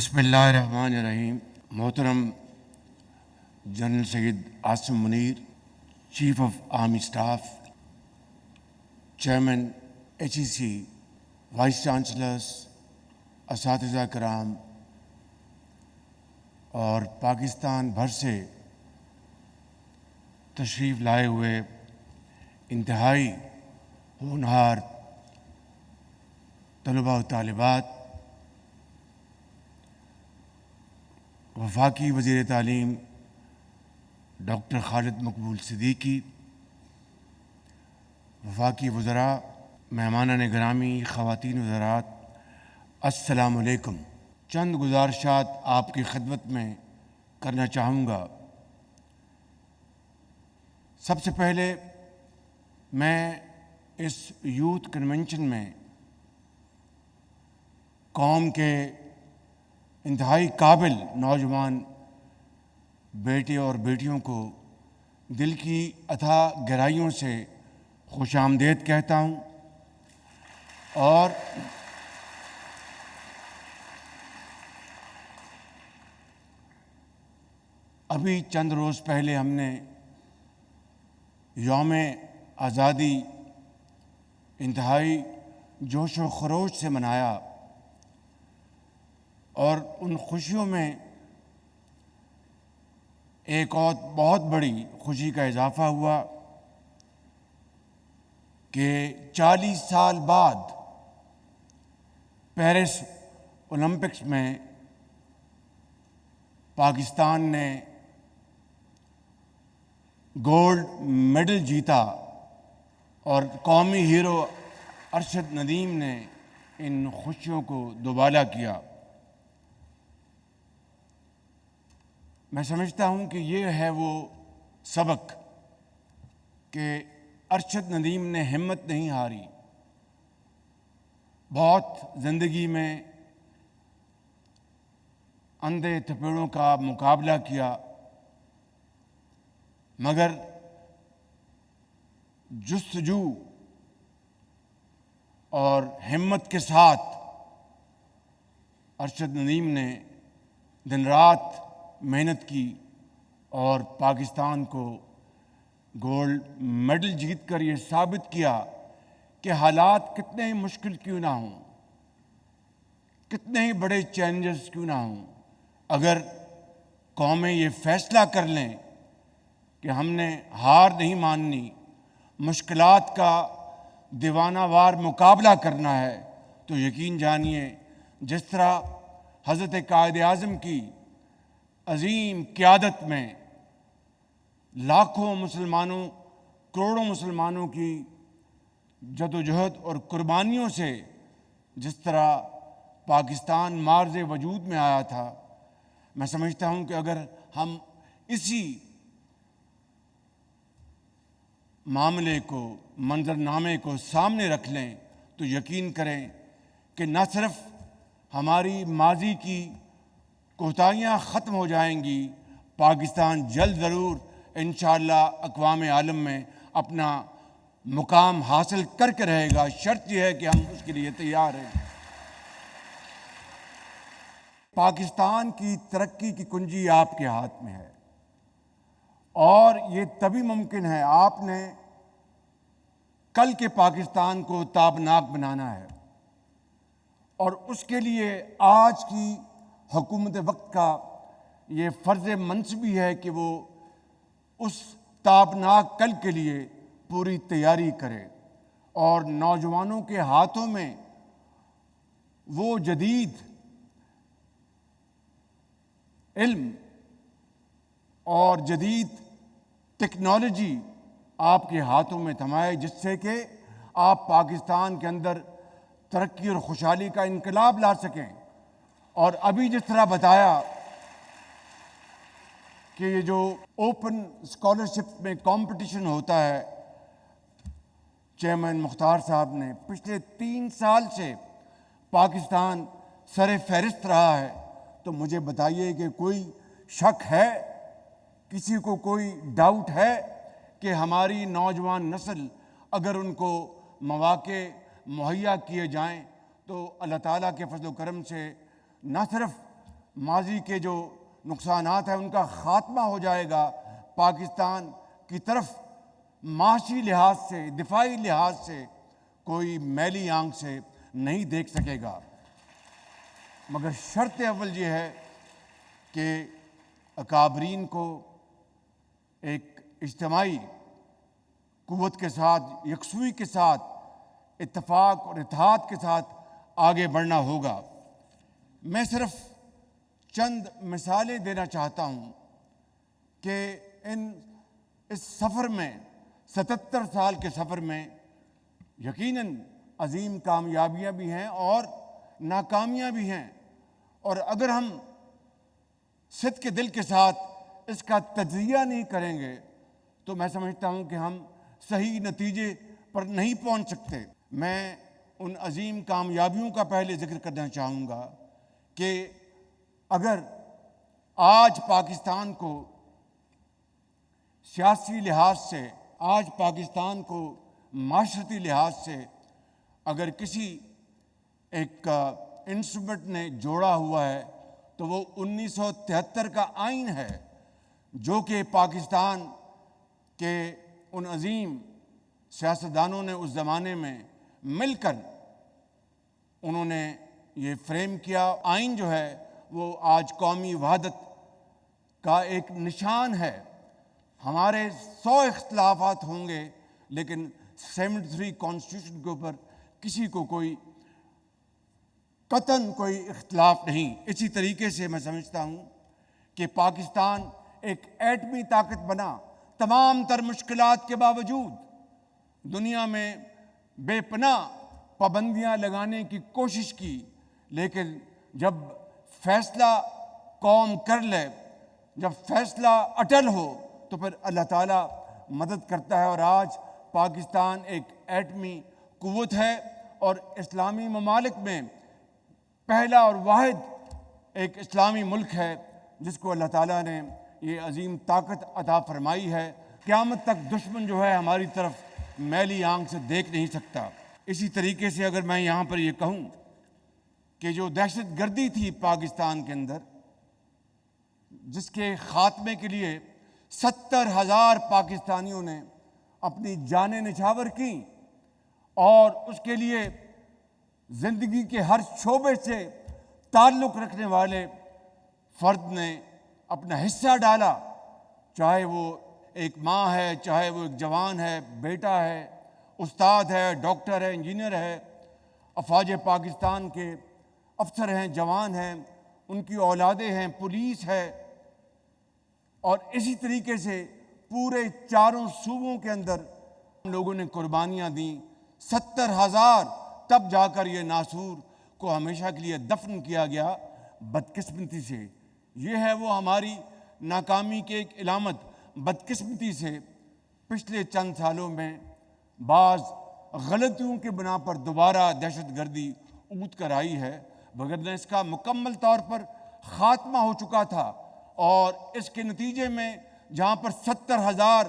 بسم اللہ الرحمن الرحیم۔ محترم general Syed Asim Munir, chief of army staff, chairman HEC، vice chancellors, اساتذہ کرام اور پاکستان بھر سے تشریف لائے ہوئے انتہائی ہونہار طلباء و طالبات، وفاقی وزیر تعلیم ڈاکٹر خالد مقبول صدیقی، وفاقی وزراء، مہمانان گرامی، خواتین و حضرات، السلام علیکم۔ چند گزارشات آپ کی خدمت میں کرنا چاہوں گا۔ سب سے پہلے میں اس یوتھ کنونشن میں قوم کے انتہائی قابل نوجوان بیٹے اور بیٹیوں کو دل کی اتھاہ گہرائیوں سے خوش آمدید کہتا ہوں، اور ابھی چند روز پہلے ہم نے یوم آزادی انتہائی جوش و خروش سے منایا، اور ان خوشیوں میں ایک اور بہت بڑی خوشی کا اضافہ ہوا کہ 40 سال بعد پیرس اولمپکس میں پاکستان نے گولڈ میڈل جیتا، اور قومی ہیرو ارشد ندیم نے ان خوشیوں کو دوبالا کیا۔ میں سمجھتا ہوں کہ یہ ہے وہ سبق کہ ارشد ندیم نے ہمت نہیں ہاری۔ بہت زندگی میں اندھے تھپیڑوں کا مقابلہ کیا، مگر جستجو اور ہمت کے ساتھ ارشد ندیم نے دن رات محنت کی اور پاکستان کو گولڈ میڈل جیت کر یہ ثابت کیا کہ حالات کتنے ہی مشکل کیوں نہ ہوں، کتنے ہی بڑے چیلنجز کیوں نہ ہوں، اگر قومیں یہ فیصلہ کر لیں کہ ہم نے ہار نہیں ماننی، مشکلات کا دیوانہ وار مقابلہ کرنا ہے، تو یقین جانیے جس طرح حضرت قائد اعظم کی عظیم قیادت میں لاکھوں مسلمانوں، کروڑوں مسلمانوں کی جدوجہد اور قربانیوں سے جس طرح پاکستان معرض وجود میں آیا تھا، میں سمجھتا ہوں کہ اگر ہم اسی معاملے کو، منظرنامے کو سامنے رکھ لیں تو یقین کریں کہ نہ صرف ہماری ماضی کی کوتاہیاں ختم ہو جائیں گی، پاکستان جلد ضرور انشاءاللہ اقوام عالم میں اپنا مقام حاصل کر کے رہے گا۔ شرط یہ ہے کہ ہم اس کے لیے تیار ہیں۔ پاکستان کی ترقی کی کنجی آپ کے ہاتھ میں ہے، اور یہ تبھی ممکن ہے، آپ نے کل کے پاکستان کو تابناک بنانا ہے، اور اس کے لیے آج کی حکومت وقت کا یہ فرض منصبی ہے کہ وہ اس تابناک کل کے لیے پوری تیاری کرے، اور نوجوانوں کے ہاتھوں میں وہ جدید علم اور جدید ٹیکنالوجی آپ کے ہاتھوں میں تھمائے، جس سے کہ آپ پاکستان کے اندر ترقی اور خوشحالی کا انقلاب لا سکیں۔ اور ابھی جس طرح بتایا کہ یہ جو اوپن اسکالرشپ میں کمپٹیشن ہوتا ہے، چیئرمین مختار صاحب نے پچھلے 3 سال سے پاکستان سر فہرست رہا ہے، تو مجھے بتائیے کہ کوئی شک ہے، کسی کو کوئی ڈاؤٹ ہے کہ ہماری نوجوان نسل اگر ان کو مواقع مہیا کیے جائیں تو اللہ تعالیٰ کے فضل و کرم سے نہ صرف ماضی کے جو نقصانات ہیں ان کا خاتمہ ہو جائے گا، پاکستان کی طرف معاشی لحاظ سے، دفاعی لحاظ سے کوئی میلی آنکھ سے نہیں دیکھ سکے گا۔ مگر شرط اول یہ ہے کہ اکابرین کو ایک اجتماعی قوت کے ساتھ، یکسوئی کے ساتھ، اتفاق اور اتحاد کے ساتھ آگے بڑھنا ہوگا۔ میں صرف چند مثالیں دینا چاہتا ہوں کہ اس سفر میں، 77 سال کے سفر میں یقیناً عظیم کامیابیاں بھی ہیں اور ناکامیاں بھی ہیں، اور اگر ہم صدق کے دل کے ساتھ اس کا تجزیہ نہیں کریں گے تو میں سمجھتا ہوں کہ ہم صحیح نتیجے پر نہیں پہنچ سکتے۔ میں ان عظیم کامیابیوں کا پہلے ذکر کرنا چاہوں گا کہ اگر آج پاکستان کو سیاسی لحاظ سے، آج پاکستان کو معاشرتی لحاظ سے اگر کسی ایک انسٹرومنٹ نے جوڑا ہوا ہے تو وہ 1973 کا آئین ہے، جو کہ پاکستان کے ان عظیم سیاستدانوں نے اس زمانے میں مل کر انہوں نے یہ فریم کیا۔ آئین جو ہے وہ آج قومی وحدت کا ایک نشان ہے۔ ہمارے 100 اختلافات ہوں گے لیکن 73 کانسٹیٹیوشن کے اوپر کسی کو کوئی قطعاً کوئی اختلاف نہیں۔ اسی طریقے سے میں سمجھتا ہوں کہ پاکستان ایک ایٹمی طاقت بنا، تمام تر مشکلات کے باوجود دنیا میں بے پناہ پابندیاں لگانے کی کوشش کی، لیکن جب فیصلہ قوم کر لے، جب فیصلہ اٹل ہو تو پھر اللہ تعالیٰ مدد کرتا ہے، اور آج پاکستان ایک ایٹمی قوت ہے اور اسلامی ممالک میں پہلا اور واحد ایک اسلامی ملک ہے جس کو اللہ تعالیٰ نے یہ عظیم طاقت عطا فرمائی ہے۔ قیامت تک دشمن جو ہے ہماری طرف میلی آنکھ سے دیکھ نہیں سکتا۔ اسی طریقے سے اگر میں یہاں پر یہ کہوں کہ جو دہشت گردی تھی پاکستان کے اندر، جس کے خاتمے کے لیے 70,000 پاکستانیوں نے اپنی جانیں نچھاور کی، اور اس کے لیے زندگی کے ہر شعبے سے تعلق رکھنے والے فرد نے اپنا حصہ ڈالا، چاہے وہ ایک ماں ہے، چاہے وہ ایک جوان ہے، بیٹا ہے، استاد ہے، ڈاکٹر ہے، انجینئر ہے، افواج پاکستان کے افسر ہیں، جوان ہیں، ان کی اولادیں ہیں، پولیس ہے، اور اسی طریقے سے پورے چاروں صوبوں کے اندر لوگوں نے قربانیاں دیں۔ 70,000 تب جا کر یہ ناسور کو ہمیشہ کے لیے دفن کیا گیا۔ بدقسمتی سے یہ ہے وہ ہماری ناکامی کی ایک علامت، بدقسمتی سے پچھلے چند سالوں میں بعض غلطیوں کے بنا پر دوبارہ دہشت گردی اونت کر آئی ہے، وگرنہ اس کا مکمل طور پر خاتمہ ہو چکا تھا، اور اس کے نتیجے میں جہاں پر 70,000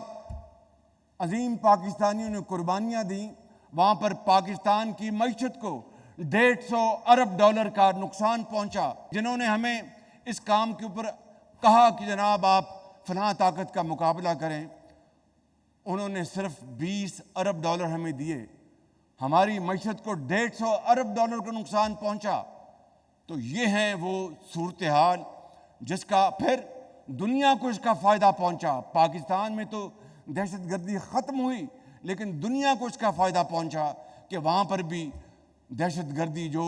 عظیم پاکستانیوں نے قربانیاں دیں، وہاں پر پاکستان کی معیشت کو $150 ارب کا نقصان پہنچا۔ جنہوں نے ہمیں اس کام کے اوپر کہا کہ جناب آپ فلاں طاقت کا مقابلہ کریں، انہوں نے صرف $20 ارب ہمیں دیے، ہماری معیشت کو $150 ارب کا نقصان پہنچا۔ تو یہ ہیں وہ صورتحال جس کا پھر دنیا کو اس کا فائدہ پہنچا۔ پاکستان میں تو دہشت گردی ختم ہوئی، لیکن دنیا کو اس کا فائدہ پہنچا کہ وہاں پر بھی دہشت گردی جو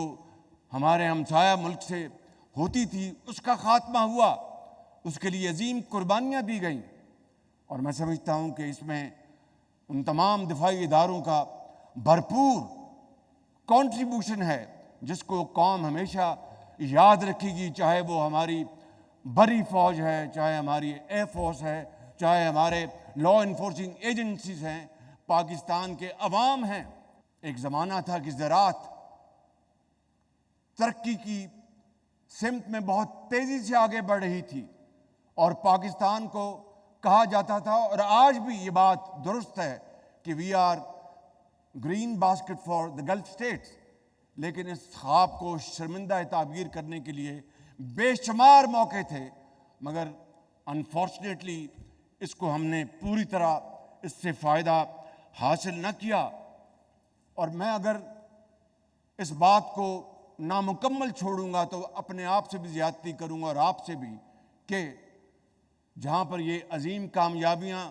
ہمارے ہمسایہ ملک سے ہوتی تھی اس کا خاتمہ ہوا، اس کے لیے عظیم قربانیاں دی گئیں۔ اور میں سمجھتا ہوں کہ اس میں ان تمام دفاعی اداروں کا بھرپور کنٹریبیوشن ہے جس کو قوم ہمیشہ یاد رکھے گی، چاہے وہ ہماری بری فوج ہے، چاہے ہماری ایئر فورس ہے، چاہے ہمارے لا انفورسنگ ایجنسیز ہیں، پاکستان کے عوام ہیں۔ ایک زمانہ تھا کہ زراعت ترقی کی سمت میں بہت تیزی سے آگے بڑھ رہی تھی، اور پاکستان کو کہا جاتا تھا، اور آج بھی یہ بات درست ہے کہ we are green basket for the Gulf States, لیکن اس خواب کو شرمندہ تعبیر کرنے کے لیے بے شمار موقع تھے، مگر انفارچونیٹلی اس کو ہم نے پوری طرح اس سے فائدہ حاصل نہ کیا۔ اور میں اگر اس بات کو نامکمل چھوڑوں گا تو اپنے آپ سے بھی زیادتی کروں گا اور آپ سے بھی، کہ جہاں پر یہ عظیم کامیابیاں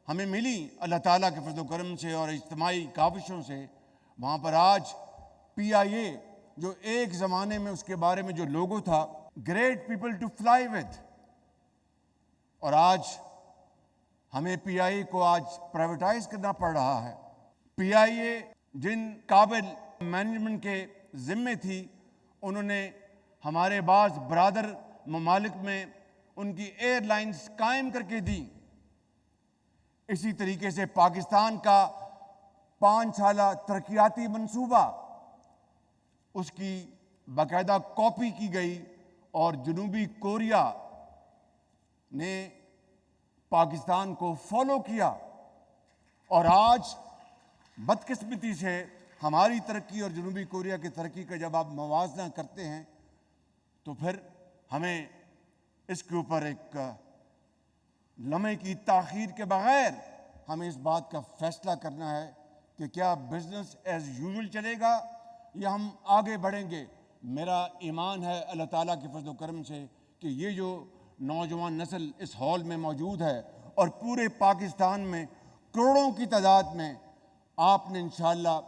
ہمیں ملی اللہ تعالیٰ کے فضل و کرم سے اور اجتماعی کاوشوں سے، وہاں پر آج پی آئی اے جو ایک زمانے میں اس کے بارے میں جو لوگو تھا، great people to fly with, اور آج ہمیں پی آئی اے کو آج پرائیویٹائز کرنا پڑ رہا ہے۔ پی آئی اے جن قابل مینجمنٹ کے ذمے تھی، انہوں نے ہمارے بعض برادر ممالک میں ان کی ایئر لائنز قائم کر کے دی۔ اسی طریقے سے پاکستان کا 5 سالہ ترقیاتی منصوبہ، اس کی باقاعدہ کاپی کی گئی اور جنوبی کوریا نے پاکستان کو فالو کیا، اور آج بدقسمتی سے ہماری ترقی اور جنوبی کوریا کی ترقی کا جب آپ موازنہ کرتے ہیں تو پھر ہمیں اس کے اوپر ایک لمحے کی تاخیر کے بغیر ہمیں اس بات کا فیصلہ کرنا ہے کہ کیا بزنس ایز یوزول چلے گا یا ہم آگے بڑھیں گے۔ میرا ایمان ہے اللہ تعالیٰ کے فضل و کرم سے کہ یہ جو نوجوان نسل اس ہال میں موجود ہے اور پورے پاکستان میں کروڑوں کی تعداد میں، آپ نے انشاءاللہ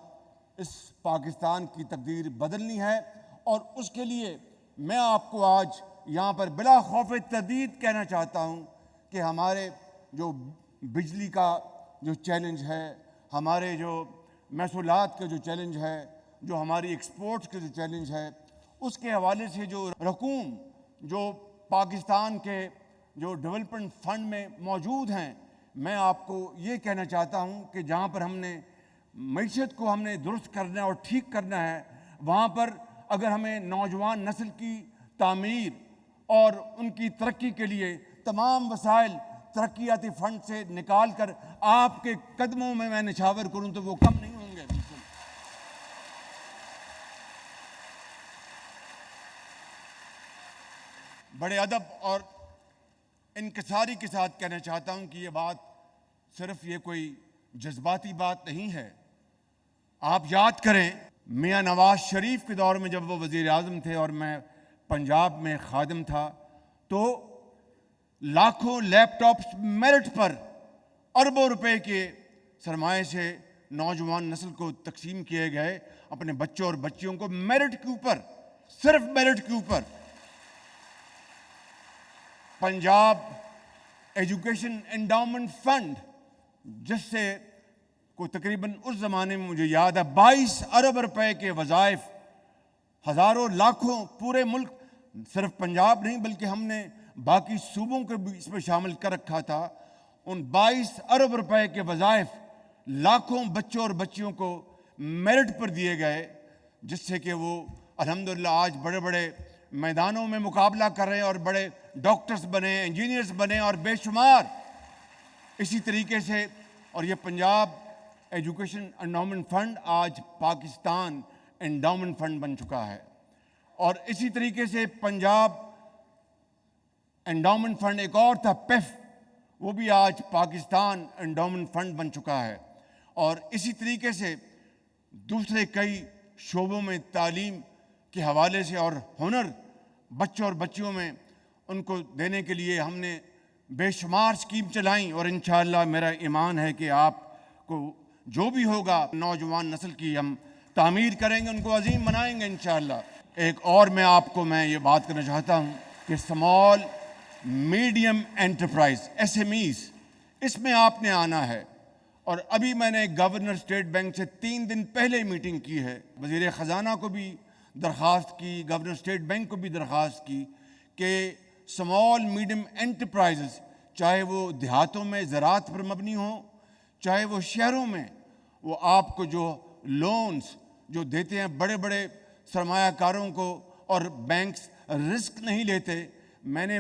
اس پاکستان کی تقدیر بدلنی ہے، اور اس کے لیے میں آپ کو آج یہاں پر بلا خوف تردید کہنا چاہتا ہوں کہ ہمارے جو بجلی کا جو چیلنج ہے، ہمارے جو محصولات کا جو چیلنج ہے، جو ہماری ایکسپورٹس کا جو چیلنج ہے، اس کے حوالے سے جو رقوم جو پاکستان کے جو ڈیولپمنٹ فنڈ میں موجود ہیں، میں آپ کو یہ کہنا چاہتا ہوں کہ جہاں پر ہم نے معیشت کو ہم نے درست کرنا ہے اور ٹھیک کرنا ہے، وہاں پر اگر ہمیں نوجوان نسل کی تعمیر اور ان کی ترقی کے لیے تمام وسائل ترقیاتی فنڈ سے نکال کر آپ کے قدموں میں نچھاور کروں تو وہ کم نہیں ہوں گے۔ بالکل بڑے ادب اور انکساری کے ساتھ کہنا چاہتا ہوں کہ یہ بات صرف یہ کوئی جذباتی بات نہیں ہے۔ آپ یاد کریں میاں نواز شریف کے دور میں جب وہ وزیر اعظم تھے اور میں پنجاب میں خادم تھا، تو لاکھوں لیپ ٹاپس میرٹ پر اربوں روپے کے سرمایے سے نوجوان نسل کو تقسیم کیے گئے، اپنے بچوں اور بچیوں کو میرٹ کے اوپر، صرف میرٹ کے اوپر۔ پنجاب ایجوکیشن انڈاؤمنٹ فنڈ، جس سے کو تقریباً اس زمانے میں مجھے یاد ہے 22 ارب روپے کے وظائف، ہزاروں لاکھوں پورے ملک، صرف پنجاب نہیں بلکہ ہم نے باقی صوبوں کو بھی اس میں شامل کر رکھا تھا، ان 22 ارب روپے کے وظائف لاکھوں بچوں اور بچیوں کو میرٹ پر دیے گئے، جس سے کہ وہ الحمدللہ آج بڑے بڑے میدانوں میں مقابلہ کر رہے ہیں اور بڑے ڈاکٹرز بنے، انجینئرز بنے اور بے شمار اسی طریقے سے۔ اور یہ پنجاب ایجوکیشن انڈاؤمنٹ فنڈ آج پاکستان انڈاؤمنٹ فنڈ بن چکا ہے، اور اسی طریقے سے پنجاب انڈاؤمنٹ فنڈ ایک اور تھا پیف، وہ بھی آج پاکستان انڈاؤمنٹ فنڈ بن چکا ہے، اور اسی طریقے سے دوسرے کئی شعبوں میں تعلیم کے حوالے سے اور ہنر بچوں اور بچیوں میں ان کو دینے کے لیے ہم نے بے شمار اسکیم چلائیں، اور انشاءاللہ میرا ایمان ہے کہ آپ کو جو بھی ہوگا نوجوان نسل کی ہم تعمیر کریں گے، ان کو عظیم بنائیں گے انشاءاللہ۔ ایک اور میں آپ کو یہ بات کرنا چاہتا ہوں کہ اسمال میڈیم انٹرپرائز SMEs، اس میں آپ نے آنا ہے، اور ابھی میں نے گورنر اسٹیٹ بینک سے 3 دن پہلے میٹنگ کی ہے، وزیر خزانہ کو بھی درخواست کی، گورنر اسٹیٹ بینک کو بھی درخواست کی کہ اسمال میڈیم انٹرپرائزز، چاہے وہ دیہاتوں میں زراعت پر مبنی ہوں، چاہے وہ شہروں میں، وہ آپ کو جو لونز جو دیتے ہیں بڑے بڑے سرمایہ کاروں کو، اور بینکس رسک نہیں لیتے، میں نے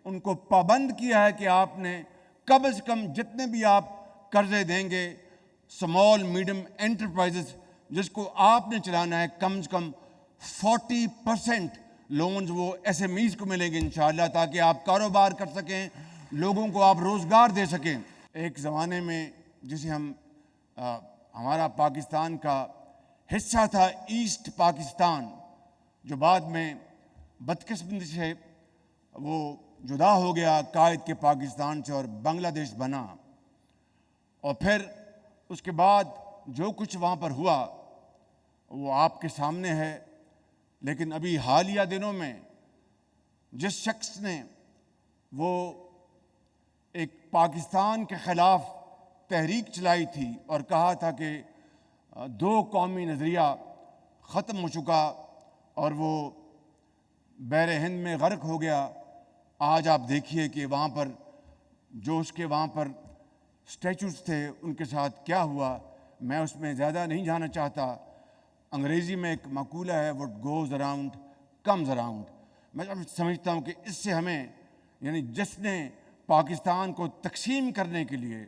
ان کو پابند کیا ہے کہ آپ نے کم از کم جتنے بھی آپ قرضے دیں گے اسمال میڈیم انٹرپرائزز جس کو آپ نے چلانا ہے، کم از کم 40% لونز وہ SMEs کو ملیں گے انشاءاللہ، تاکہ آپ کاروبار کر سکیں، لوگوں کو آپ روزگار دے سکیں۔ ایک زمانے میں جسے ہمارا پاکستان کا حصہ تھا ایسٹ پاکستان، جو بعد میں بدقسمتی سے وہ جدا ہو گیا قائد کے پاکستان سے اور بنگلہ دیش بنا، اور پھر اس کے بعد جو کچھ وہاں پر ہوا وہ آپ کے سامنے ہے۔ لیکن ابھی حالیہ دنوں میں جس شخص نے وہ ایک پاکستان کے خلاف تحریک چلائی تھی اور کہا تھا کہ دو قومی نظریہ ختم ہو چکا اور وہ بحر ہند میں غرق ہو گیا، آج آپ دیکھیے کہ وہاں پر جو اس کے وہاں پر اسٹیچوز تھے ان کے ساتھ کیا ہوا۔ میں اس میں زیادہ نہیں جانا چاہتا۔ انگریزی میں ایک مقولہ ہے what goes around comes around۔ میں سمجھتا ہوں کہ اس سے ہمیں، یعنی جس نے پاکستان کو تقسیم کرنے کے لیے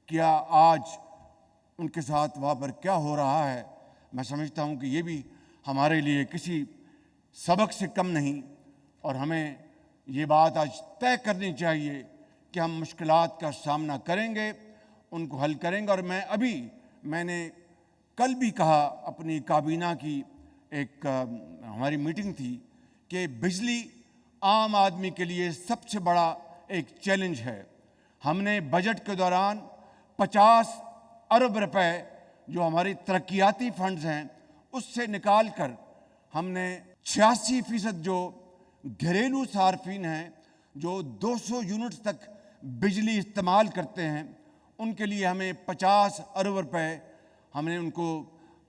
کیا، آج ان کے ساتھ وہاں پر کیا ہو رہا ہے، میں سمجھتا ہوں کہ یہ بھی ہمارے لیے کسی سبق سے کم نہیں، اور ہمیں یہ بات آج طے کرنی چاہیے کہ ہم مشکلات کا سامنا کریں گے، ان کو حل کریں گے۔ اور میں نے کل بھی کہا اپنی کابینہ کی ایک ہماری میٹنگ تھی کہ بجلی عام آدمی کے لیے سب سے بڑا ایک چیلنج ہے۔ ہم نے بجٹ کے دوران 50 ارب روپے جو ہماری ترقیاتی فنڈز ہیں اس سے نکال کر ہم نے 86% جو گھریلو صارفین ہیں جو 200 یونٹس تک بجلی استعمال کرتے ہیں ان کے لیے ہمیں 50 ارب روپے ہم نے ان کو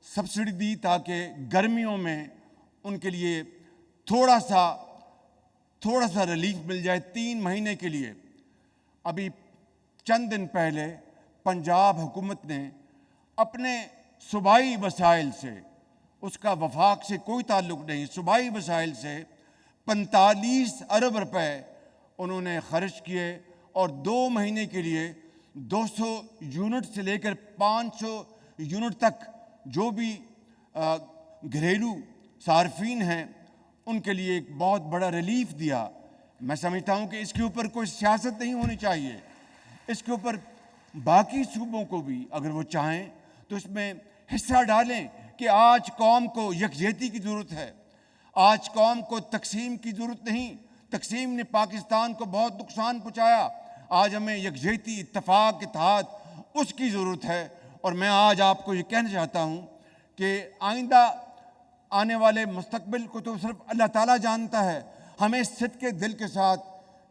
سبسڈی دی، تاکہ گرمیوں میں ان کے لیے تھوڑا سا ریلیف مل جائے 3 مہینے کے لیے۔ ابھی چند دن پہلے پنجاب حکومت نے اپنے صوبائی وسائل سے، اس کا وفاق سے کوئی تعلق نہیں، صوبائی وسائل سے 45 ارب روپے انہوں نے خرچ کیے، اور 2 مہینے کے لیے 200 یونٹ سے لے کر 500 یونٹ تک جو بھی گھریلو صارفین ہیں ان کے لیے ایک بہت بڑا ریلیف دیا۔ میں سمجھتا ہوں کہ اس کے اوپر کوئی سیاست نہیں ہونی چاہیے، اس کے اوپر باقی صوبوں کو بھی اگر وہ چاہیں تو اس میں حصہ ڈالیں کہ آج قوم کو یکجہتی کی ضرورت ہے، آج قوم کو تقسیم کی ضرورت نہیں۔ تقسیم نے پاکستان کو بہت نقصان پہنچایا، آج ہمیں یکجہتی، اتفاق، اتحاد اس کی ضرورت ہے۔ اور میں آج آپ کو یہ کہنا چاہتا ہوں کہ آئندہ آنے والے مستقبل کو تو صرف اللہ تعالیٰ جانتا ہے، ہمیں صدق کے دل کے ساتھ،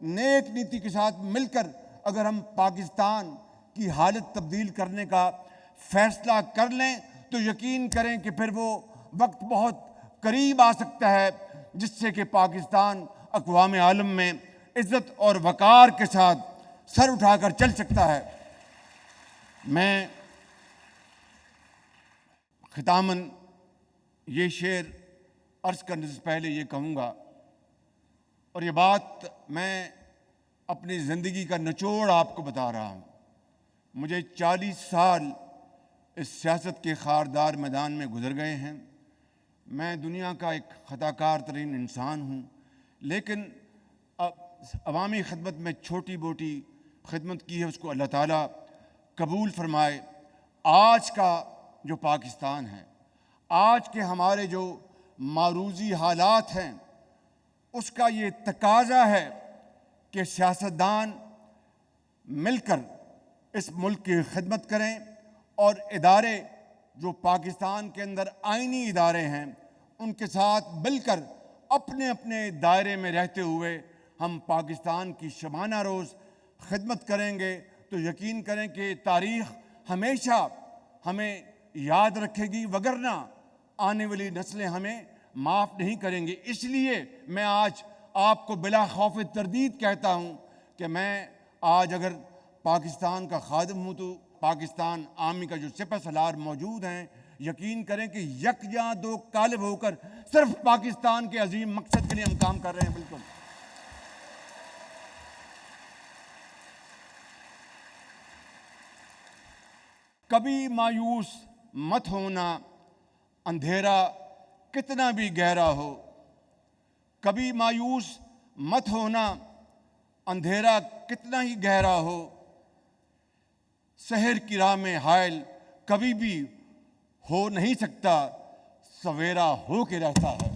نیک نیتی کے ساتھ مل کر اگر ہم پاکستان کی حالت تبدیل کرنے کا فیصلہ کر لیں تو یقین کریں کہ پھر وہ وقت بہت قریب آ سکتا ہے جس سے کہ پاکستان اقوام عالم میں عزت اور وقار کے ساتھ سر اٹھا کر چل سکتا ہے۔ میں ختاماً یہ شعر عرض کرنے سے پہلے یہ کہوں گا، اور یہ بات میں اپنی زندگی کا نچوڑ آپ کو بتا رہا ہوں۔ مجھے 40 سال اس سیاست کے خاردار میدان میں گزر گئے ہیں۔ میں دنیا کا ایک خطا کار ترین انسان ہوں، لیکن عوامی خدمت میں چھوٹی موٹی خدمت کی ہے، اس کو اللہ تعالیٰ قبول فرمائے۔ آج کا جو پاکستان ہے، آج کے ہمارے جو معروضی حالات ہیں، اس کا یہ تقاضا ہے کہ سیاستدان مل کر اس ملک کی خدمت کریں، اور ادارے جو پاکستان کے اندر آئینی ادارے ہیں ان کے ساتھ مل کر اپنے اپنے دائرے میں رہتے ہوئے ہم پاکستان کی شبانہ روز خدمت کریں گے تو یقین کریں کہ تاریخ ہمیشہ ہمیں یاد رکھے گی، وگرنہ آنے والی نسلیں ہمیں معاف نہیں کریں گے۔ اس لیے میں آج آپ کو بلا خوف تردید کہتا ہوں کہ میں آج اگر پاکستان کا خادم ہوں تو پاکستان آرمی کا جو سپہ سالار موجود ہیں، یقین کریں کہ یکجاں دو قالب ہو کر صرف پاکستان کے عظیم مقصد کے لیے ہم کام کر رہے ہیں۔ بالکل کبھی مایوس مت ہونا، اندھیرا کتنا بھی گہرا ہو، کبھی مایوس مت ہونا، اندھیرا کتنا ہی گہرا ہو، سحر کی راہ میں حائل کبھی بھی ہو نہیں سکتا، سویرا ہو کے رہتا ہے۔